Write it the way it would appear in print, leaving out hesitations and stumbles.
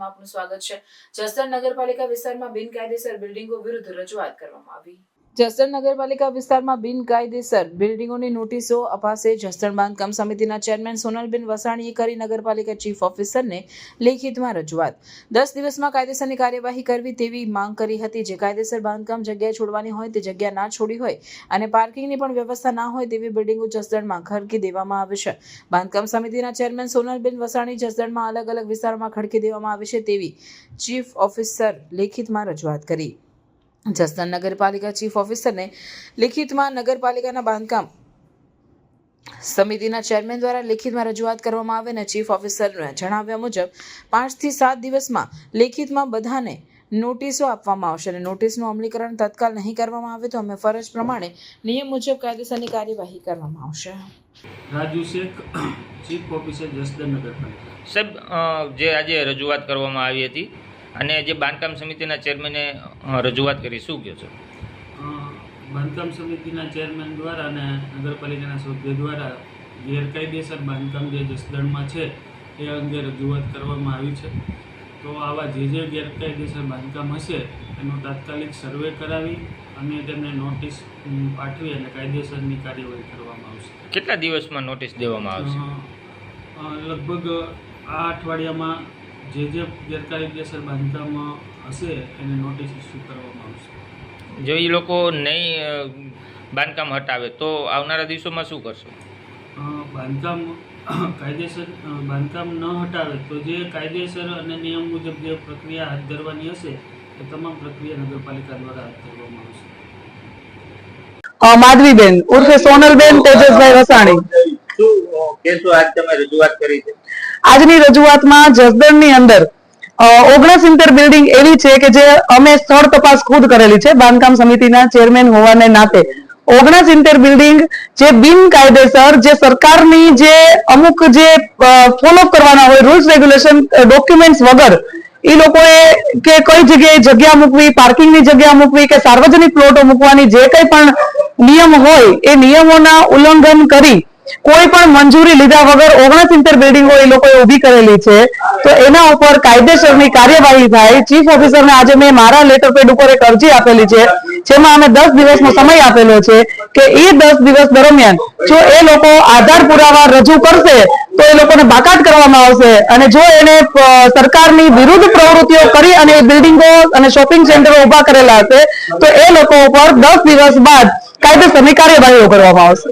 સમાચારમાં આપનું સ્વાગત છે। જસદણ નગરપાલિકા વિસ્તારમાં બિનકાયદેસર બિલ્ડિંગો વિરુદ્ધ રજૂઆત કરવામાં આવી। જસદણ નગરપાલિકા વિસ્તારમાં બિનકાયદેસર બિલ્ડિંગોની નોટિસો અપાશે। જસદણ બાંધકામ સમિતિના ચેરમેન સોનલબેન વસાણીએ કરી નગરપાલિકા ચીફ ઓફિસરને લેખિતમાં રજૂઆત। 10 દિવસમાં કાયદેસરની કાર્યવાહી કરવી તેવી માંગ કરી હતી। જે કાયદેસર બાંધકામ જગ્યાએ છોડવાની હોય તે જગ્યા ના છોડી હોય અને પાર્કિંગની પણ વ્યવસ્થા ના હોય તેવી બિલ્ડિંગો જસદણમાં ખડકી દેવામાં આવી છે। બાંધકામ સમિતિના ચેરમેન સોનલબેન વસાણી જસદણમાં અલગ અલગ વિસ્તારોમાં ખડકી દેવામાં આવી છે તેવી ચીફ ઓફિસર લેખિતમાં રજૂઆત કરી। જસદણ નગરપાલિકા ચીફ ઓફિસરને લેખિતમાં નગરપાલિકાના બાંધકામ સમિતિના ચેરમેન દ્વારા લેખિતમાં રજૂઆત કરવામાં આવે અને ચીફ ઓફિસરના જણાવ્યા મુજબ 5 થી 7 દિવસમાં લેખિતમાં બધાને નોટિસો આપવામાં આવશે અને નોટિસનું અમલીકરણ તત્કાલ નહીં કરવામાં આવે તો અમે ફરજ પ્રમાણે નિયમ મુજબ કાયદેસરની કાર્યવાહી કરવામાં આવશે। રાજુ શેખ, ચીફ ઓફિસર જસદણ નગરપાલિકા। સાહેબ, જે આજે રજૂઆત કરવામાં આવી હતી અને જે બાંધકામ સમિતિના ચેરમેને રજૂઆત કરી, શું કહો છો? બાંધકામ સમિતિના ચેરમેન દ્વારા અને નગરપાલિકાના સભ્ય દ્વારા ગેરકાયદેસર બાંધકામ જે જસદણમાં છે એ અંગે રજૂઆત કરવામાં આવી છે। તો આવા જે ગેરકાયદેસર બાંધકામ હશે એનો તાત્કાલિક સર્વે કરાવી અને તેમને નોટિસ પાઠવી અને કાયદેસરની કાર્યવાહી કરવામાં આવશે। કેટલા દિવસમાં નોટિસ દેવામાં આવશે? લગભગ આ અઠવાડિયામાં જે ગેરકાયદેસર બાંધકામ હશે એને નોટિસ ઇસ્યુ કરવામાં આવશે। જો એ લોકો નહીં બાંધકામ હટાવે તો આવનારા દિવસોમાં શું કરશો? બાંધકામ કાયદેસર બાંધકામ ન હટાવે તો જે કાયદેસર અને નિયમ મુજબ જે પ્રક્રિયા હાથ ધરવાની હશે એ તમામ પ્રક્રિયા નગરપાલિકા દ્વારા હાથ ધરવામાં આવશે। માધવીબેન ઉર્ફે સોનલબેન તેજસભાઈ વસાણી। આજ તમે રજૂઆત કરી છે? આજની રજૂઆતમાં જસદણની અંદર 69 બિલ્ડિંગ એવી છે કે જે અમે સ્થળ તપાસ ખુદ કરેલી છે બાંધકામ સમિતિના ચેરમેન હોવાને નાતે। 69 બિલ્ડિંગ જે બિનકાયદેસર જે સરકારની જે અમુક જે ફોલો કરવાના હોય રૂલ્સ રેગ્યુલેશન ડોક્યુમેન્ટ્સ વગર એ લોકોએ કે કઈ જગ્યાએ જગ્યા મૂકવી, પાર્કિંગની જગ્યા મૂકવી કે સાર્વજનિક પ્લોટો મૂકવાની જે કંઈ પણ નિયમ હોય એ નિયમોના ઉલ્લંઘન કરી કોઈ પણ મંજૂરી લીધા વગર 69 બિલ્ડિંગો એ લોકોએ ઊભી કરેલી છે। તો એના ઉપર કાયદેસરની કાર્યવાહી થાય। ચીફ ઓફિસરને આજે મેં મારા લેટર પેડ ઉપર એક અરજી આપેલી છે જેમાં અમે 10 દિવસનો સમય આપેલો છે કે એ 10 દિવસ દરમિયાન જો એ લોકો આધાર પુરાવા રજૂ કરશે તો એ લોકોને બાકાત કરવામાં આવશે અને જો એને સરકારની વિરુદ્ધ પ્રવૃત્તિઓ કરી અને બિલ્ડિંગો અને શોપિંગ સેન્ટરો ઊભા કરેલા હશે તો એ લોકો ઉપર 10 દિવસ બાદ કાયદેસરની કાર્યવાહીઓ કરવામાં આવશે।